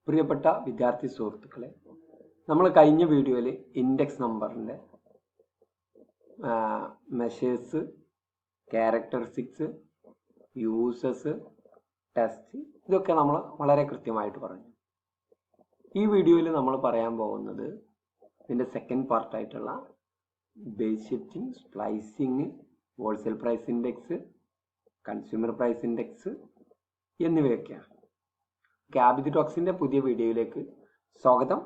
പ്രിയപ്പെട്ട വിദ്യാർത്ഥി സുഹൃത്തുക്കളെ, നമ്മൾ കഴിഞ്ഞ വീഡിയോയിൽ ഇൻഡെക്സ് നമ്പറിൻ്റെ മെഷേഴ്സ്, ക്യാരക്ടറിസ്റ്റിക്സ്, യൂസസ്, ടെസ്റ്റ് ഇതൊക്കെ നമ്മൾ വളരെ കൃത്യമായിട്ട് പറഞ്ഞു. ഈ വീഡിയോയിൽ നമ്മൾ പറയാൻ പോകുന്നത് ഇതിൻ്റെ സെക്കൻഡ് പാർട്ടായിട്ടുള്ള base shifting, splicing, wholesale price index, consumer price index എന്നിവയൊക്കെയാണ്. ക്യാബിജ് ടോക്സിൻ്റെ പുതിയ വീഡിയോയിലേക്ക് സ്വാഗതം.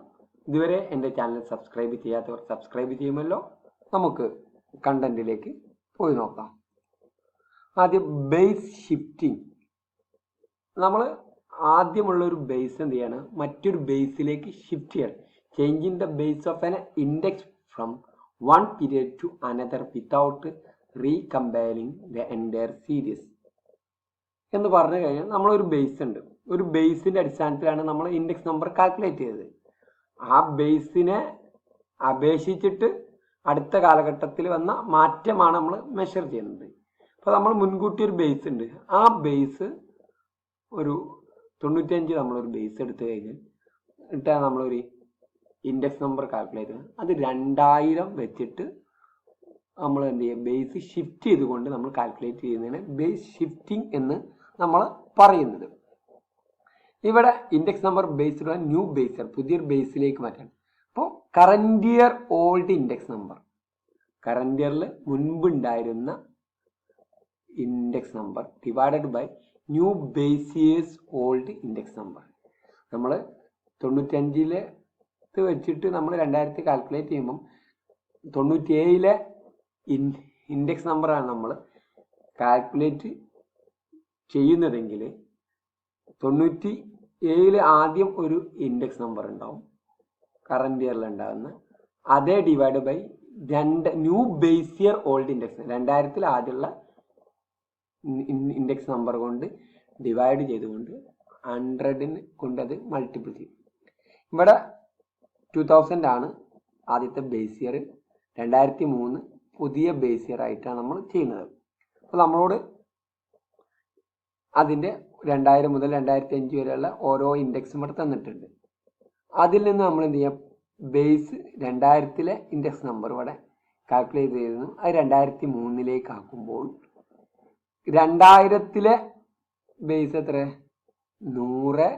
ഇതുവരെ എൻ്റെ ചാനൽ സബ്സ്ക്രൈബ് ചെയ്യാത്തവർ സബ്സ്ക്രൈബ് ചെയ്യുമല്ലോ. നമുക്ക് കണ്ടന്റിലേക്ക് പോയി നോക്കാം. ആദ്യം ബേസ് ഷിഫ്റ്റിംഗ്. നമ്മൾ ആദ്യമുള്ളൊരു ബേസ് എന്ത് ചെയ്യാണ്, മറ്റൊരു ബേസിലേക്ക് ഷിഫ്റ്റ് ചെയ്യണം. Changing the base of an index from one period to another without recomparing the entire series എന്ന് പറഞ്ഞു കഴിഞ്ഞാൽ നമ്മളൊരു ബേസ് ഉണ്ട്. ഒരു ബേസിന്റെ അടിസ്ഥാനത്തിലാണ് നമ്മൾ ഇൻഡെക്സ് നമ്പർ കാൽക്കുലേറ്റ് ചെയ്തത്. ആ ബേസിനെ അപേക്ഷിച്ചിട്ട് അടുത്ത കാലഘട്ടത്തിൽ വന്ന മാറ്റമാണ് നമ്മൾ മെഷർ ചെയ്യുന്നത്. അപ്പോൾ നമ്മൾ മുൻകൂട്ടി ഒരു ബേസ് ഉണ്ട്. ആ ബേസ് ഒരു 95 നമ്മളൊരു ബേസ് എടുത്തു കഴിഞ്ഞാൽ എന്നിട്ടാണ് നമ്മളൊരു ഇൻഡെക്സ് നമ്പർ കാൽക്കുലേറ്റ് ചെയ്യുന്നത്. അത് 2000 വെച്ചിട്ട് നമ്മൾ എന്ത് ചെയ്യുക, ബേസ് ഷിഫ്റ്റ് ചെയ്തുകൊണ്ട് നമ്മൾ കാൽക്കുലേറ്റ് ചെയ്യുന്നതിന് ബേസ് ഷിഫ്റ്റിംഗ് എന്ന് നമ്മൾ പറയുന്നത്. ഇവിടെ index number based on new base, പുതിയൊരു ബേസിലേക്ക് മാറ്റാണ്. അപ്പോൾ current year old index number, current ഇയറിൽ മുൻപുണ്ടായിരുന്ന index number divided by new base years old index number. നമ്മൾ 95 വെച്ചിട്ട് നമ്മൾ 2000 കാൽക്കുലേറ്റ് ചെയ്യുമ്പം 97 ഇൻഡെക്സ് നമ്പറാണ് നമ്മൾ കാൽക്കുലേറ്റ് ചെയ്യുന്നതെങ്കിൽ 97 ആദ്യം ഒരു ഇൻഡെക്സ് നമ്പർ ഉണ്ടാവും കറന്റ് ഇയറിൽ ഉണ്ടാകുന്ന, അതേ divide by new base year old index 2000 ആദ്യമുള്ള ഇൻഡെക്സ് നമ്പർ കൊണ്ട് ഡിവൈഡ് ചെയ്തുകൊണ്ട് 100 കൊണ്ട് അത് മൾട്ടിപ്പിൾ ചെയ്യും. ഇവിടെ 2000 ആണ് ആദ്യത്തെ ബേസ് ഇയർ, 2003 പുതിയ ബേസ് ഇയർ ആയിട്ടാണ് നമ്മൾ ചെയ്യുന്നത്. അപ്പോൾ നമ്മളോട് അതിൻ്റെ 2000 മുതൽ 2005 വരെയുള്ള ഓരോ ഇൻഡെക്സും ഇവിടെ തന്നിട്ടുണ്ട്. അതിൽ നിന്ന് നമ്മൾ എന്ത് ചെയ്യാം, ബേസ് 2000 ഇൻഡെക്സ് നമ്പർ ഇവിടെ കാൽക്കുലേറ്റ് ചെയ്തിരുന്നു. അത് 2003 ആക്കുമ്പോൾ 2000 ബേസ് എത്ര, 100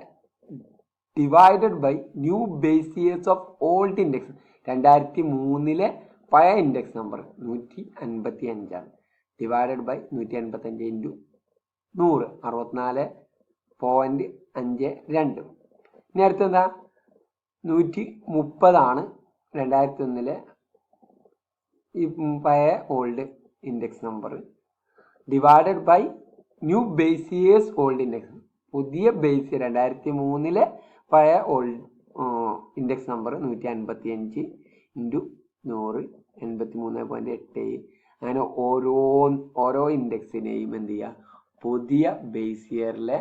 divided by new base years of old index. 2003 പഴയ index number 155 divided by 155 into 100 64.52. ഇനി അടുത്തെന്താ, 130 2001 ഈ പഴയ old index number divided by new base years old index. പുതിയ ബേസ് 2003 പഴയ ഓൾഡ് ഇൻഡെക്സ് നമ്പർ 155 ഇൻറ്റു 100 83.87. അങ്ങനെ ഓരോ ഇൻഡെക്സിനെയും എന്ത് ചെയ്യുക, പുതിയ ബേസ് ഇയറിലെ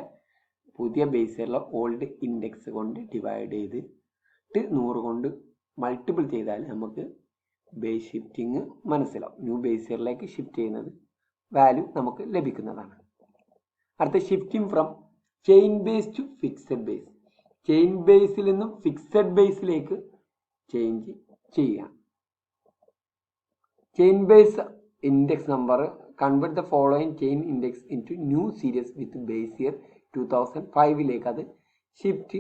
ഓൾഡ് ഇൻഡെക്സ് കൊണ്ട് ഡിവൈഡ് ചെയ്തിട്ട് 100 കൊണ്ട് മൾട്ടിപ്പിൾ ചെയ്താൽ നമുക്ക് ബേസ് ഷിഫ്റ്റിംഗ് മനസ്സിലാവും. ന്യൂ ബേസ് ഇയറിലേക്ക് ഷിഫ്റ്റ് ചെയ്യുന്നത് വാല്യൂ നമുക്ക് ലഭിക്കുന്നതാണ്. അടുത്ത shifting from chain base to fixed base. Chain ബേസിൽ നിന്നും ഫിക്സഡ് ബേസിലേക്ക് ചേഞ്ച് ചെയ്യാം. Chain base index number convert the following chain index into new series with base year 2005 അത് ഷിഫ്റ്റ്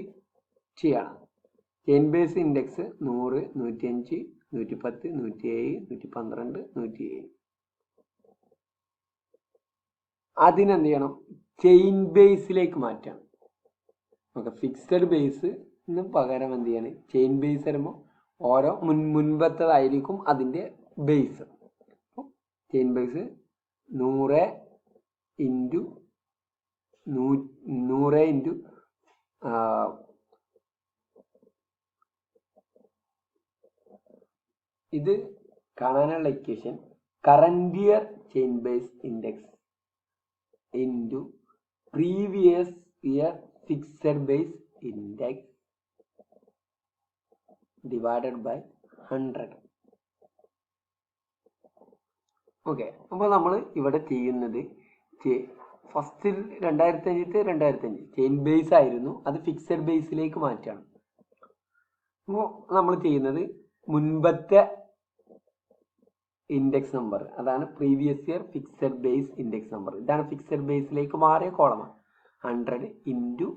ചെയ്യണം. Chain base index 100, 105, 110, 107, 112, 107. അതിനെന്ത് ചെയ്യണം, ചെയിൻ ബേസിലേക്ക് മാറ്റണം. നമുക്ക് ഫിക്സഡ് ബേസ് പകരം എന്ത് ചെയ്യണം, ചെയിൻ ബേസ് വരുമ്പോൾ ഓരോ മുൻപത്തതായിരിക്കും അതിൻ്റെ ബേസ്. ചെയിൻ ബേസ് 100 ഇൻറ്റു ഇത് കാണാനുള്ള equation current year chain base index into previous year fixed base index divided by 100. Okay, അപ്പോൾ നമ്മൾ ഇവിടെ ചെയ്യുന്നത് ഫസ്റ്റിൽ 2005 ചെയിൻ ബേസ് ആയിരുന്നു, അത് ഫിക്സഡ് ബേസിലേക്ക് മാറ്റാണ്. അപ്പോൾ നമ്മൾ ചെയ്യുന്നത് മുൻപത്തെ ഇൻഡെക്സ് നമ്പർ, അതാണ് previous year fixed base index number, ഇതാണ് ഫിക്സഡ് ബേസിലേക്ക് മാറിയ കോളമാണ്. 100 ഇൻറ്റു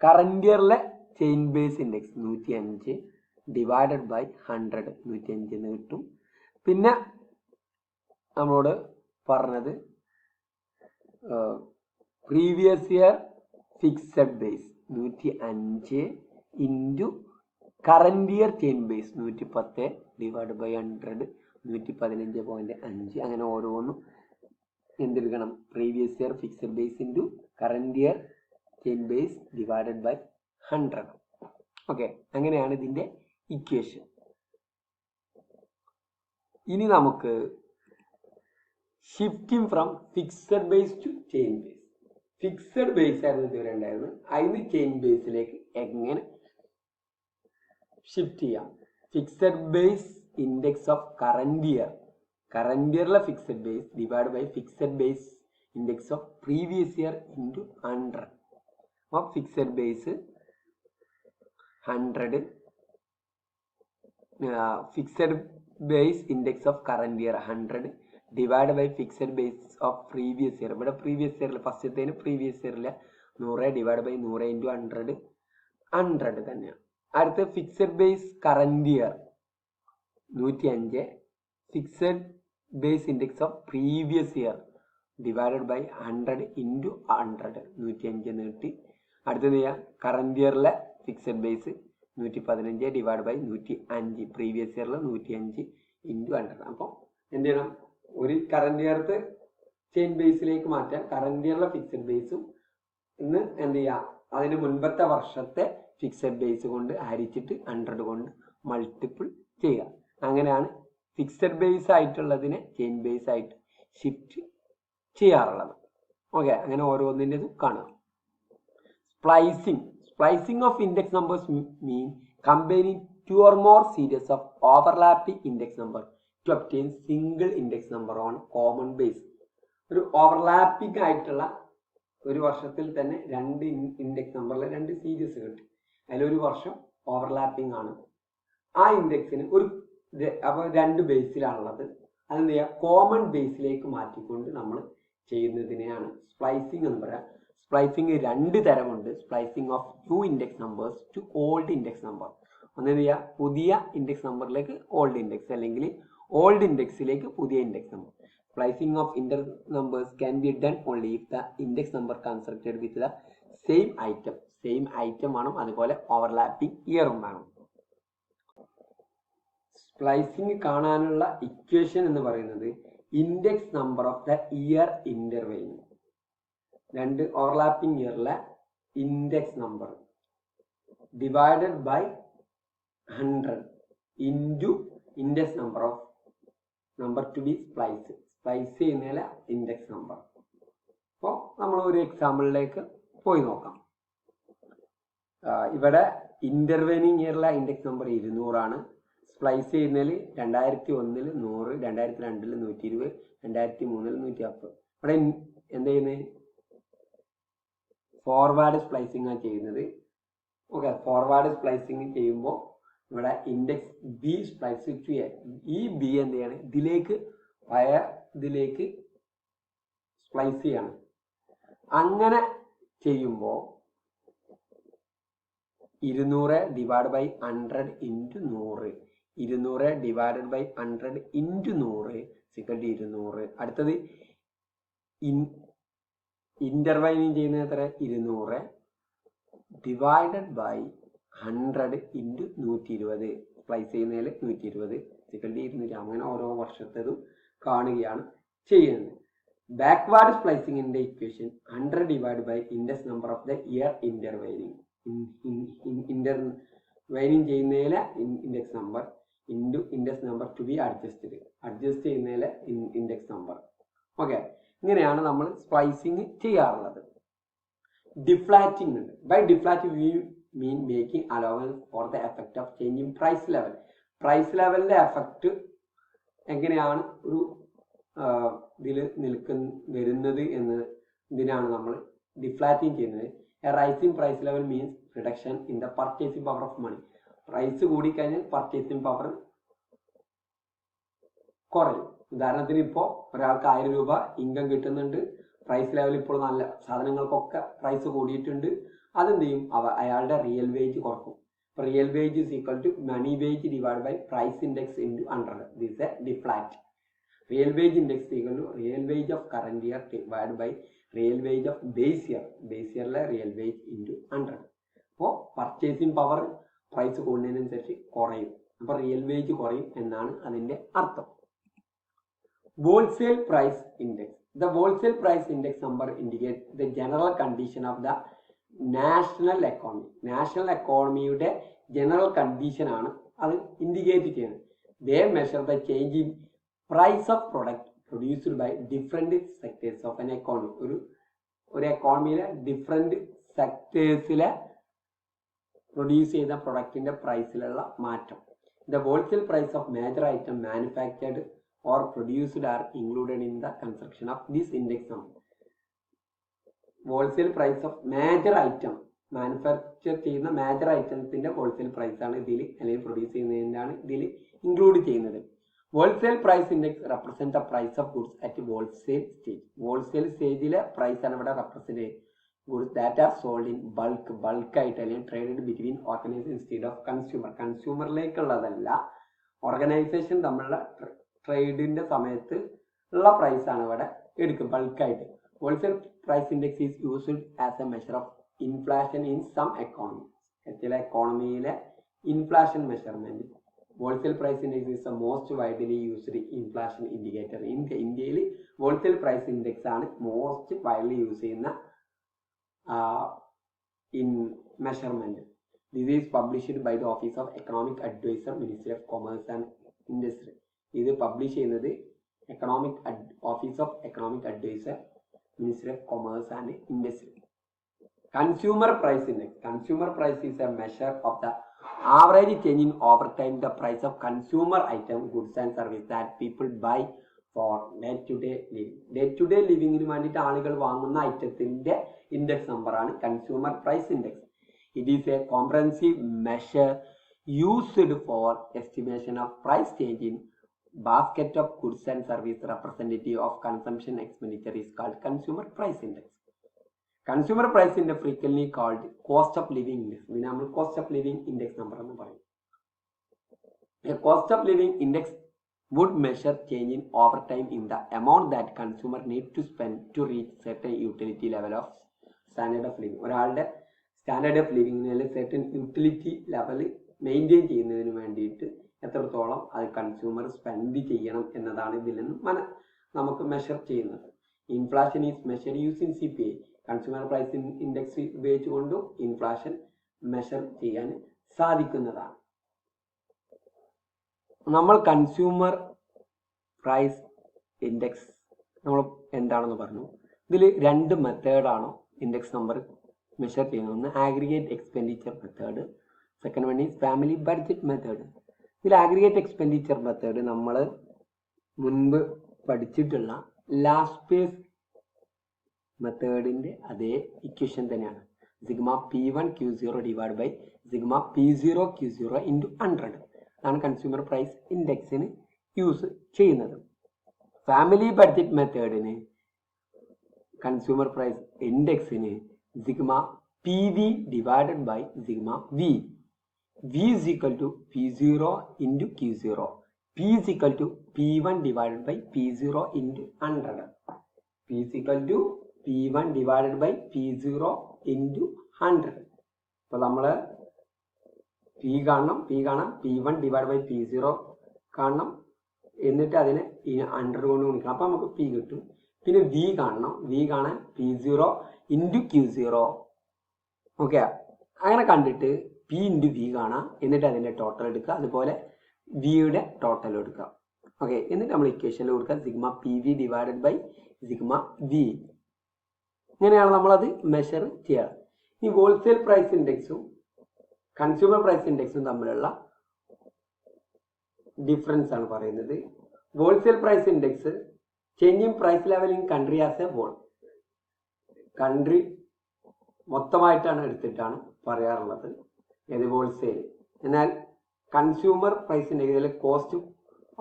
കറന്റ് ഇയറിലെ chain base index 105 divided by 100, 105 എന്ന് കിട്ടും. പിന്നെ നമ്മളോട് പറഞ്ഞത് previous year fixed base 105 into current year chain base 110 divide by 100, 115.5. അങ്ങനെ ഓരോന്നും എന്തെടുക്കണം? Previous year fixed base into current year chain base divided by 100. Okay, അങ്ങനെയാണ് ഇതിന്റെ ഇക്വേഷൻ. ഇനി നമുക്ക് shifting from fixed base to chain base. Fixed base ആയിരുന്നു ഇതുവരെ ഉണ്ടായിരുന്നത്, അതിന് ചെയിൻ ബേസിലേക്ക് എങ്ങനെ ഷിഫ്റ്റ് ചെയ്യാം? Fixed base index of current ഇയറിലെ fixed base divide by fixed base index of previous year into 100. അപ്പോൾ fixed base 100, fixed base index of current year 100 divide by fixed base of previous year. ഇവിടെ previous ഇയറിൽ ഫസ്റ്റത്തേന് previous ഇയറിലെ 100 divide by 100 into 100 തന്നെയാണ്. അടുത്ത fixed base current year 105 fixed base index of previous year divided by 100 into 100, 105 എന്ന് കിട്ടി. അടുത്തത് ചെയ്യാം കറന്റ് ഇയറിലെ fixed base 115 divide by 105, previous ഇയറിൽ 105 ഇൻറ്റു 100. അപ്പോൾ എന്ത് ചെയ്യണം? ഒരു കറന്റ് ഇയർത്ത് ചെയിൻ ബേസിലേക്ക് മാറ്റാൻ കറന്റ് ഇയറിലെ ഫിക്സഡ് ബേസും ഇന്ന് എന്ത് ചെയ്യാം? അതിന് മുൻപത്തെ വർഷത്തെ ഫിക്സഡ് ബേസ് കൊണ്ട് ഹരിച്ചിട്ട് 100 കൊണ്ട് മൾട്ടിപ്പിൾ ചെയ്യുക. അങ്ങനെയാണ് ഫിക്സഡ് ബേസ് ആയിട്ടുള്ളതിനെ ചെയിൻ ബേസ് ആയിട്ട് ഷിഫ്റ്റ് ചെയ്യാറുള്ളത്. ഓക്കെ, അങ്ങനെ ഓരോന്നിൻ്റെതും കാണുക. Splicing of index numbers mean combining 2 or more series of overlapping index number to obtain single index number on common base. ഒരു ഓവർലാപ്പിംഗ് ആയിട്ടുള്ള ഒരു വർഷത്തിൽ തന്നെ 2 ഇൻഡെക്സ് നമ്പറിലെ 2 സീരീസ് കിട്ടും. അതിലൊരു വർഷം ഓവർലാപ്പിംഗ് ആണ്. ആ ഇൻഡെക്സിന് അപ്പോൾ 2 ബേസിലാണുള്ളത്. അതെന്ത് ചെയ്യുക? കോമൺ ബേസിലേക്ക് മാറ്റിക്കൊണ്ട് നമ്മൾ ചെയ്യുന്നതിനെയാണ് സ്പ്ലൈസിംഗ് എന്ന് പറയുക. സ്പ്ലൈസിംഗ് 2 തരമുണ്ട്. Splicing of new index numbers to old index number. ഒന്ന് എന്ത് ചെയ്യുക? പുതിയ ഇൻഡെക്സ് നമ്പറിലേക്ക് ഓൾഡ് ഇൻഡെക്സ്, അല്ലെങ്കിൽ ഓൾഡ് ഇൻഡെക്സിലേക്ക് പുതിയ index number. Splicing of index numbers can be done only if the index number constructed with the same item. Same item വേണം, അതുപോലെ ഓവർലാപ്പിംഗ് ഇയറും വേണം. സ്പ്ലൈസിംഗ് കാണാനുള്ള ഇക്വേഷൻ എന്ന് പറയുന്നത് index number of the year intervening. 2 overlapping ഇയറിലെ index number divided by 100 into index number of number to be splice ചെയ്യുന്ന index number. അപ്പോൾ നമ്മൾ ഒരു എക്സാമ്പിളിലേക്ക് പോയി നോക്കാം. ഇവിടെ ഇന്റർവെയിനിങ് ഇയറിലെ ഇൻഡെക്സ് നമ്പർ 200 ആണ്. സ്പ്ലൈസ് ചെയ്യുന്നതിൽ 2001 100, 2002 120, 2003 140. ഇവിടെ എന്ത് ചെയ്യുന്നത്? ഫോർവേഡ് സ്പ്ലൈസിംഗ് ആണ് ചെയ്യുന്നത്. ഓക്കെ, ഫോർവേഡ് സ്പ്ലൈസിംഗ് ചെയ്യുമ്പോൾ ഇവിടെ index B splice to A. ഈ ബി എന്ത് ചെയ്യാണ്? ഇതിലേക്ക് സ്പ്ലൈസ് ചെയ്യാണ്. അങ്ങനെ ചെയ്യുമ്പോൾ 200 divide by 100 into 100, 200 divided by 100 into 100 200. അടുത്തത് ഇന്റർവൈനിങ് ചെയ്യുന്നത് എത്ര? 200 ഡിവൈഡഡ് ബൈ 100 ഇൻറ്റു 120. സ്പ്ലൈസ് ചെയ്യുന്നതിൽ 120 200. അങ്ങനെ ഓരോ വർഷത്തേതും കാണുകയാണ് ചെയ്യുന്നത്. ബാക്ക്വേർഡ് സ്പ്ലൈസിംഗിന്റെ equation 100 divide by index number of the year intervening. Intervening ചെയ്യുന്നതിലെ index number into index number to be adjust ചെയ്യുന്നതിലെ ഇൻഡെക്സ് നമ്പർ. ഓക്കെ, ഇങ്ങനെയാണ് നമ്മൾ സ്പ്ലൈസിംഗ് ചെയ്യാറുള്ളത്. ഡിഫ്ലാറ്റിംഗ് ഉണ്ട്. By deflating we mean making allowance for the effect of changing price level. Price ലെവലിന്റെ effect എങ്ങനെയാണ് ഒരു ഇതിൽ വരുന്നത് എന്ന് ഇതിനാണ് നമ്മൾ ഡിഫ്ലാറ്റിംഗ് ചെയ്യുന്നത്. A rising price level means reduction in the purchasing power of money. Price കൂടിക്കഴിഞ്ഞാൽ പർച്ചേസിംഗ് പവർ കുറയും. ഉദാഹരണത്തിന് ഇപ്പോൾ ഒരാൾക്ക് 1000 രൂപ ഇൻകം കിട്ടുന്നുണ്ട്, പ്രൈസ് ലെവൽ ഇപ്പോൾ നല്ല സാധനങ്ങൾക്കൊക്കെ പ്രൈസ് കൂടിയിട്ടുണ്ട്, അതെന്ത് ചെയ്യും, അയാളുടെ റിയൽ വേജ് കുറക്കും. ഇപ്പോൾ real wage is equal to money wage divide by price index into 100. This a deflate. Real wage index equal to real wage of current year divide by real wage of base year, base ഇയറിലെ real wage into 100. അപ്പോൾ purchasing power price കൂടുന്നതിനനുസരിച്ച് കുറയും, അപ്പോൾ real wage കുറയും എന്നാണ് അതിൻ്റെ അർത്ഥം. Wholesale price index. The wholesale price index number indicates the general condition of the national economy. National economy-യുടെ general condition ആണ് അത് ഇൻഡിക്കേറ്റ് ചെയ്യുന്നത്. They measure the change in price of product produced by different sectors of an economy. ഒരു എക്കോണമിയിലെ different സെക്ടേഴ്സിലെ produce ചെയ്യുന്ന പ്രൊഡക്റ്റിൻ്റെ പ്രൈസിലുള്ള മാറ്റം. The wholesale price of major item manufactured or produced are included in the construction of this index number. Wholesale price of major item, manufacture ചെയ്യുന്ന major ഐറ്റംസിന്റെ wholesale price ആണ് ഇതിൽ, അല്ലെങ്കിൽ produce ചെയ്യുന്നതിനാണ് ഇതിൽ ഇൻക്ലൂഡ് ചെയ്യുന്നത്. Wholesale price index represent the price of goods at wholesale stage. Wholesale സ്റ്റേജിലെ price ആണ് ഇവിടെ റെപ്രസെന്റ് ചെയ്യുന്നത്. Goods that are sold in ബൾക്കായിട്ട് അല്ലെങ്കിൽ traded between organisation instead of consumer. കൺസ്യൂമറിലേക്കുള്ളതല്ല, ഓർഗനൈസേഷൻ തമ്മിലുള്ള ട്രേഡിന്റെ സമയത്ത് ഉള്ള പ്രൈസ് ആണ് ഇവിടെ എടുക്കും ബൾക്കായിട്ട്. Wholesale price index is used as a measure of inflation in some economy. ചില എക്കോണമിയിലെ inflation measurement. Wholesale price index is the most widely used inflation indicator. ഇന്ത്യയിൽ ഹോൾസെയിൽ പ്രൈസ് ഇൻഡെക്സ് ആണ് മോസ്റ്റ് വൈഡ്ലി യൂസ് ചെയ്യുന്ന in measurement. This is published by the office of economic adviser, ministry of commerce and industry. ഇത് publish ചെയ്യുന്നത് office of economic adviser, ministry of commerce and industry. Consumer price index. Consumer price is a measure of the average change in over time the price of consumer item, goods and service that people buy for day to day living. Day to day ലിവിങ്ങിന് വേണ്ടിയിട്ട് ആളുകൾ വാങ്ങുന്ന ഐറ്റത്തിന്റെ index നമ്പറാണ് consumer price index. It is a comprehensive measure used for estimation of price change in basket of goods and service. Representative of consumption expenditure is called consumer price index. Consumer price index frequently called cost of living index. ഇതിനെ നമ്മൾ cost of living index number എന്ന് പറയും. A cost of living index would measure change in over time in the amount that consumer need to spend to reach certain utility level of standard of living. ഒരാളുടെ standard of ലിവിംഗിൽ certain utility level maintain ചെയ്യുന്നതിന് വേണ്ടിയിട്ട് എത്രത്തോളം അത് consumer spend ചെയ്യണം എന്നതാണ് ഇതിൽ നിന്ന് നമുക്ക് മെഷർ ചെയ്യുന്നത്. Inflation is measure using CPI. Consumer price index ഉപയോഗിച്ചുകൊണ്ടും ഇൻഫ്ലേഷൻ മെഷർ ചെയ്യാൻ സാധിക്കുന്നതാണ്. നമ്മൾ കൺസ്യൂമർ പ്രൈസ് ഇൻഡെക്സ് നമ്മൾ എന്താണെന്ന് പറഞ്ഞു. ഇതിൽ 2 മെത്തേഡാണ് ഇൻഡെക്സ് നമ്പർ മെഷർ ചെയ്യുന്നത്. ഒന്ന് aggregate expenditure method, second one is family budget method. ഇതിൽ ആഗ്രിഗേറ്റ് എക്സ്പെൻഡിച്ചർ മെത്തേഡ് നമ്മൾ മുൻപ് പഠിച്ചിട്ടുള്ള ലാസ്റ്റ് പേസ് മെത്തേഡിന്റെ അതേ ഇക്വേഷൻ തന്നെയാണ്. Sigma P1 Q0 divide by sigma P0 Q0 into 100 ആണ് കൺസ്യൂമർ പ്രൈസ് ഇൻഡെക്സിന് യൂസ് ചെയ്യുന്നത്. ഫാമിലി ബഡ്ജറ്റ് മെത്തേഡിന് കൺസ്യൂമർ പ്രൈസ് ഇൻഡെക്സിന് sigma PV divided by sigma V. V is equal to P0 into Q0. P is equal to P1 divided by P0 into 100. P is equal to P1 divided by P0 into 100. അപ്പോൾ നമ്മൾ P കാണണം, P1 divided by P0 കാണണം, എന്നിട്ട് അതിനെ 100 കൊണ്ട് ഗുണിക്കണം. അപ്പോൾ നമുക്ക് P കിട്ടും. പിന്നെ V കാണണം, V കാണാൻ P0 into Q0. ഓക്കെ, അങ്ങനെ കണ്ടിട്ട് P ഇൻറ്റു V കാണാം, എന്നിട്ട് അതിൻ്റെ ടോട്ടൽ എടുക്കുക, അതുപോലെ വിയുടെ ടോട്ടൽ എടുക്കുക. ഓക്കെ, എന്നിട്ട് നമ്മൾ ഇക്വേഷനിൽ കൊടുക്കുക sigma PV divided by sigma V. ഇങ്ങനെയാണ് നമ്മളത് മെഷർ ചെയ്യുക. ഈ ഹോൾസെയിൽ പ്രൈസ് ഇൻഡെക്സും കൺസ്യൂമർ പ്രൈസ് ഇൻഡെക്സും തമ്മിലുള്ള ഡിഫറൻസ് ആണ് പറയുന്നത്. Wholesale price index changing price level in country as a whole. Country മൊത്തമായിട്ടാണ് എടുത്തിട്ടാണ് പറയാറുള്ളത് ഏത് ഹോൾസെയിൽ. എന്നാൽ കൺസ്യൂമർ പ്രൈസ് ഇൻഡെക്സിൽ cost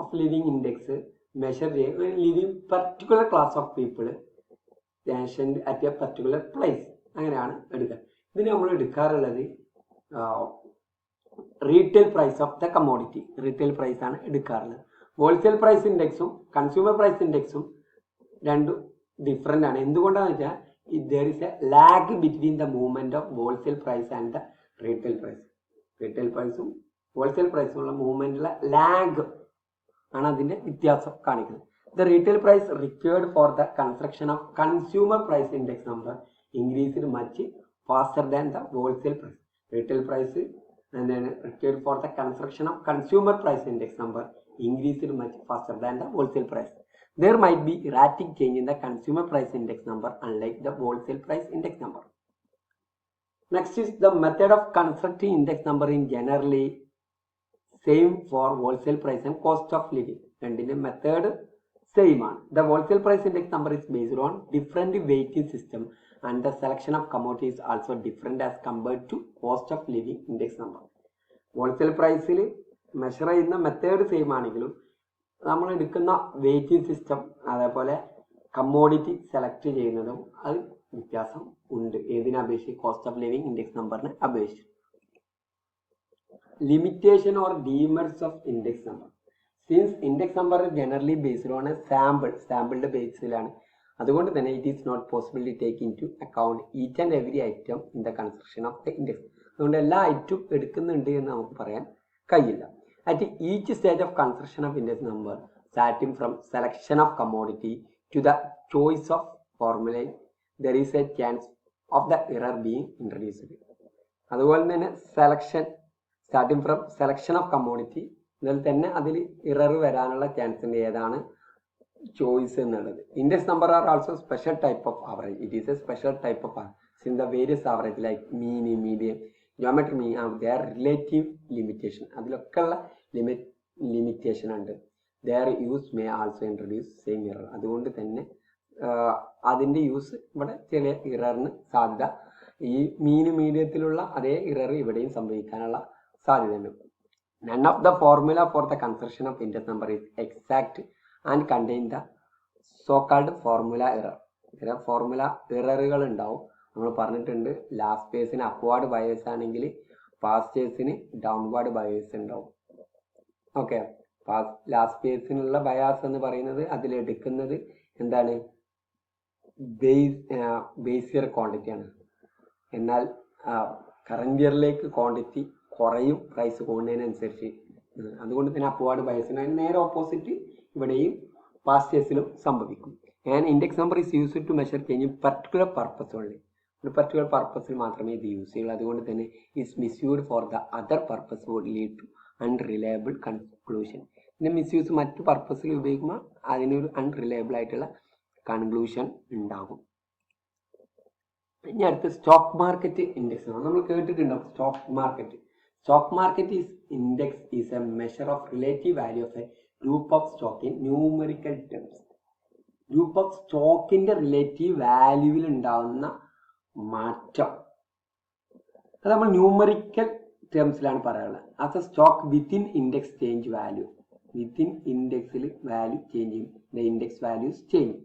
of living index measure ചെയ്യുക living particular class of people at a particular place, അങ്ങനെയാണ് എടുക്കുക. ഇതിന് നമ്മൾ എടുക്കാറുള്ളത് retail price of the commodity, retail price ആണ് എടുക്കാറുള്ളത്. ഹോൾസെയിൽ പ്രൈസ് ഇൻഡെക്സും കൺസ്യൂമർ പ്രൈസ് ഇൻഡെക്സും രണ്ടും ഡിഫറെൻ്റ് ആണ്. എന്തുകൊണ്ടാണെന്ന് വെച്ചാൽ there is a lag between the movement of wholesale price and the retail price. Retail പ്രൈസും ഹോൾസെയിൽ പ്രൈസും ഉള്ള മൂവ്മെന്റിലെ ലാഗ് ആണ് അതിന്റെ വ്യത്യാസം കാണിക്കുന്നത്. The retail price required for the construction of consumer price index number increased much faster than the wholesale price. Retail price and then required for the construction of consumer price index number increased much faster than the wholesale price. There might be erratic change in the consumer price index number unlike the wholesale price index number. Next is the method of constructing index number in generally same for wholesale price and cost of living. രണ്ടിന്റെ method same ആണ്. The wholesale price index number is based on different weighting system and the selection of commodities also different as compared to cost of living index number. Wholesale പ്രൈസിൽ measure ചെയ്യുന്ന method same ആണെങ്കിലും നമ്മൾ എടുക്കുന്ന waiting system അതേപോലെ commodity select ചെയ്യുന്നതും അത് വ്യത്യാസം ഉണ്ട്. ഏതിനെ അപേക്ഷിച്ച് കോസ്റ്റ് ഓഫ് ലിവിങ് ഇൻഡെക്സ് നമ്പറിനെ അപേക്ഷിച്ച്. Limitation or demerits of index number. Since index number generally based on a സാമ്പിളിന്റെ ബേസിലാണ്, അതുകൊണ്ട് തന്നെ it is not possible to take into account each and every item in the construction of the index. അതുകൊണ്ട് എല്ലാ ഐറ്റവും എടുക്കുന്നുണ്ട് എന്ന് നമുക്ക് പറയാൻ കഴിയില്ല. At each stage of construction of index number, starting from selection of commodity to the choice of formula, there is a chance of the error being introduced. അതുപോലെ തന്നെ starting from selection of commodity ഇതിൽ തന്നെ അതിൽ error വരാനുള്ള chance ഉണ്ട്. ഏതാണ് choice എന്നുള്ളത്. Index number are also special type of average. It is A special type of in the various average like mean, medium, geometry mean there relative limitation. അതിലൊക്കെ ഉള്ള limitation ഉണ്ട്. There use may also introduce same error. അതുകൊണ്ട് തന്നെ അതിൻ്റെ use ഇവിടെ ചില ഇററിന് സാധ്യത, ഈ മീഡിയത്തിലുള്ള അതേ ഇറർ ഇവിടെയും സംഭവിക്കാനുള്ള സാധ്യതയുണ്ട്. None of the formula for the construction of index number is exact and contain the so called formula error. ചില ഫോർമുല ഇററുകൾ ഉണ്ടാവും. നമ്മൾ പറഞ്ഞിട്ടുണ്ട് ലാസ്റ്റ് പേസിന് അപ്വാർഡ് ബയേഴ്സ് ആണെങ്കിൽ പാസ്റ്റേഴ്സിന് ഡൗൺവാർഡ് ബയേഴ്സ് ഉണ്ടാവും. ഓക്കെ, ലാസ്റ്റ് പേസിനുള്ള ബയാസ് എന്ന് പറയുന്നത് അതിലെടുക്കുന്നത് എന്താണ്, ബേസ് ഇയർ ക്വാണ്ടിറ്റി ആണ്. എന്നാൽ കറന്റ് ഇയറിലേക്ക് ക്വാണ്ടിറ്റി കുറയും പ്രൈസ് കൂടുന്നതിനനുസരിച്ച്. അതുകൊണ്ട് തന്നെ അപ്വാർഡ് ബയേഴ്സിന് നേരെ ഓപ്പോസിറ്റ് ഇവിടെയും പാസ്റ്റേഴ്സിലും സംഭവിക്കും. And index number is used to measure change particular purpose only. ഒരു പർട്ടിക്കുലർ പർപ്പസിൽ മാത്രമേ ഇത് യൂസ് ചെയ്യുള്ളൂ. അതുകൊണ്ട് തന്നെ it's misused for the other purpose would lead to unreliable conclusion. ഇതിന്റെ മിസ്യൂസ് മറ്റു പർപ്പസിൽ ഉപയോഗിക്കുമ്പോൾ അതിനൊരു അൺറിലയബിൾ ആയിട്ടുള്ള കൺക്ലൂഷൻ ഉണ്ടാകും. ഇനി അടുത്ത് സ്റ്റോക്ക് മാർക്കറ്റ് ഇൻഡെക്സ് ആണ്. നമ്മൾ കേട്ടിട്ടുണ്ടാവും stock market. Stock market index is a measure of relative value of a group of stock in numerical terms. Group of സ്റ്റോക്കിന്റെ റിലേറ്റീവ് വാല്യൂവിൽ ഉണ്ടാവുന്ന മാറ്റം അത് നമ്മൾ ന്യൂമറിക്കൽ ടേംസിലാണ് പറയാനുള്ളത്. As a stock within index change value. Within ഇൻഡെക്സിൽ value change ചെയ്യും. The index values change.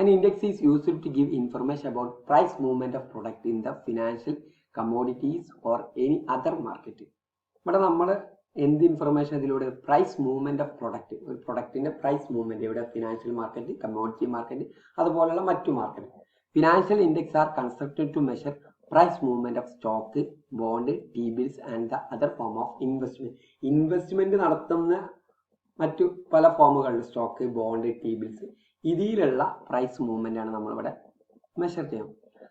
An index is used to give information about price movement of product in the financial commodities or any other market. ഇവിടെ നമ്മൾ എന്ത് information ഇതിലൂടെ, price movement of product, ഒരു പ്രൊഡക്റ്റിന്റെ price movement ഇവിടെ financial market, commodity market, അതുപോലുള്ള മറ്റു market. Financial index are constructed to measure price movement of stock, bond, T bills and the other form of investment. Investment നടത്തുന്ന മറ്റു പല ഫോമുകളുണ്ട്, സ്റ്റോക്ക്, ബോണ്ട്, ടി ബിൽസ്. ഇതിലുള്ള പ്രൈസ് മൂവ്മെന്റ് ആണ് നമ്മളിവിടെ മെഷർ ചെയ്യാം.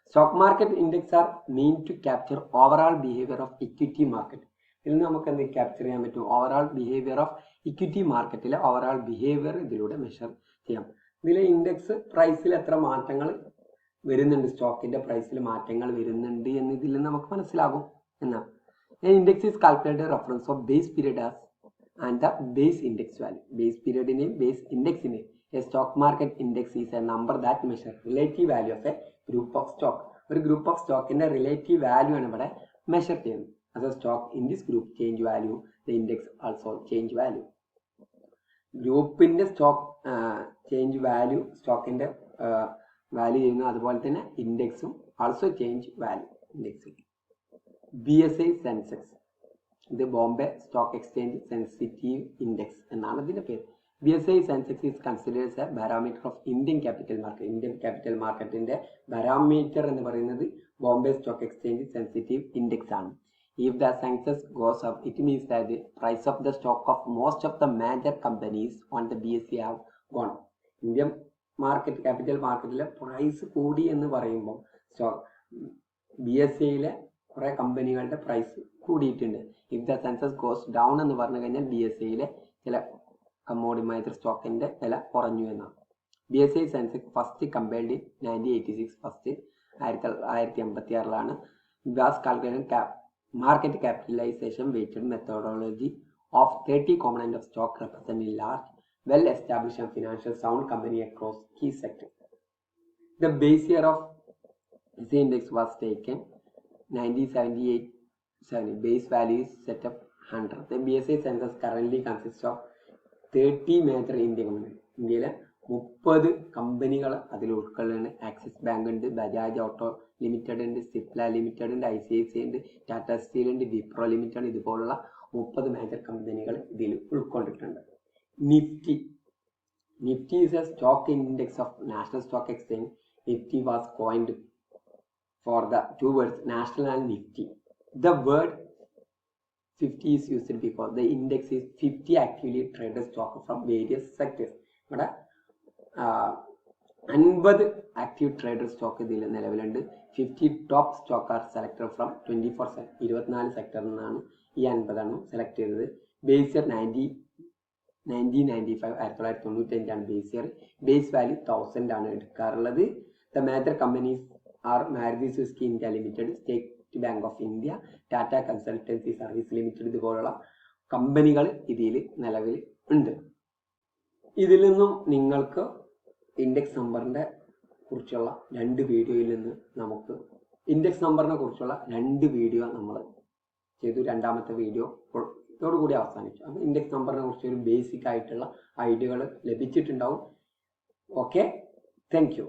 Stock market index are mean to capture overall behaviour of equity market. ഇതിൽ നമുക്ക് എന്ത് ക്യാപ്ചർ ചെയ്യാൻ പറ്റും, ഓവറോൾ ബിഹേവിയർ ഓഫ് ഇക്വിറ്റി മാർക്കറ്റിലെ ഓവറോൾ ബിഹേവിയർ ഇതിലൂടെ മെഷർ ചെയ്യാം. ഇതിലെ ഇൻഡെക്സ് പ്രൈസിൽ എത്ര മാറ്റങ്ങൾ വരുന്നുണ്ട്, സ്റ്റോക്കിന്റെ പ്രൈസിൽ മാറ്റങ്ങൾ വരുന്നുണ്ട് എന്ന് ഇതിൽ നമുക്ക് മനസ്സിലാകും എന്നാണ്. Index is calculated reference of base period and the base index value. Base പീരിയഡിനെയും ബേസ് ഇൻഡെക്സിനെയും A stock market index is a number that measures relative value of a group of stock. ഒരു ഗ്രൂപ്പ് ഓഫ് സ്റ്റോക്കിന്റെ relative value ആണ് ഇവിടെ measure ചെയ്യുന്നത്. as a stock in this group change value, the index also change value. ഗ്രൂപ്പിന്റെ stock change value സ്റ്റോക്കിന്റെ value ചെയ്യുന്നു, അതുപോലെ തന്നെ ഇൻഡെക്സും also change value index. BSI Sensex, ഇത് Bombay stock exchange sensitive index എന്നാണ് ഇതിന്റെ പേര്. BSI Sensex is considers a parameter of Indian capital market. Indian capital മാർക്കറ്റിന്റെ പാരാമീറ്റർ എന്ന് പറയുന്നത് Bombay stock exchange sensitive index ആണ്. If the census goes up, it means that the price of the stock of most of the major companies on the BSE have gone. Indian market capital മാർക്കറ്റിലെ price കൂടി എന്ന് പറയുമ്പോൾ BSEയിലെ കുറെ കമ്പനികളുടെ price കൂടിയിട്ടുണ്ട്. If the census goes down എന്ന് പറഞ്ഞു കഴിഞ്ഞാൽ BSEയിലെ ചില കമ്മോഡിറ്റി സ്റ്റോക്കിന്റെ വില കുറഞ്ഞു എന്നാണ്. BSI Sensex first compared in 1986, first 1986 was calculated market capitalization weighted methodology of 30 components of stock representing large, well established and financial sound company across key sectors. The base year of this index was taken 1978. Base value is set up 100. The BSI census currently consists of 30 major Indian companies. ഇന്ത്യയിലെ 30 കമ്പനികൾ അതിൽ ഉൾക്കൊള്ളുന്നുണ്ട്. Axis bank ഉണ്ട്, Bajaj auto limited ഉണ്ട്, Cipla limited ഉണ്ട്, ICICI ഉണ്ട്, Tata steel ഉണ്ട്, Wipro limited, ഇതുപോലുള്ള 30 major കമ്പനികൾ ഇതിൽ ഉൾക്കൊണ്ടിട്ടുണ്ട്. Nifty is a stock index of National Stock Exchange. Nifty was coined for the two words national and nifty. The word 50 is used because the index is 50 actively traded stock from various sectors. ഇവിടെ 50 active trader stock ഇതിൽ നിലവിലുണ്ട്. 50 top stock are selected from 24 സെക്ടറിൽ നിന്നാണ് ഈ 50 എണ്ണം select ചെയ്തത്. Base year 1995, 1995 base year. Base value 1000 ആണ് എടുക്കാറുള്ളത്. The major companies R Maruti Suzuki India limited, state bank of India, Tata consultancy service limited, ഇതുപോലുള്ള കമ്പനികൾ ഇതിൽ നിലവിൽ ഉണ്ട്. ഇതിൽ നിന്നും നിങ്ങൾക്ക് ഇൻഡെക്സ് നമ്പറിനെ കുറിച്ചുള്ള 2 വീഡിയോയിൽ നിന്ന് നമുക്ക് ഇൻഡെക്സ് നമ്പറിനെ കുറിച്ചുള്ള 2 വീഡിയോ നമ്മൾ ചെയ്തു. രണ്ടാമത്തെ വീഡിയോ ഇതോടുകൂടി അവസാനിച്ചു. അപ്പോൾ ഇൻഡെക്സ് നമ്പറിനെ കുറിച്ച് ഒരു ബേസിക് ആയിട്ടുള്ള ഐഡിയകൾ ലഭിച്ചിട്ടുണ്ടാവും. Okay, thank U.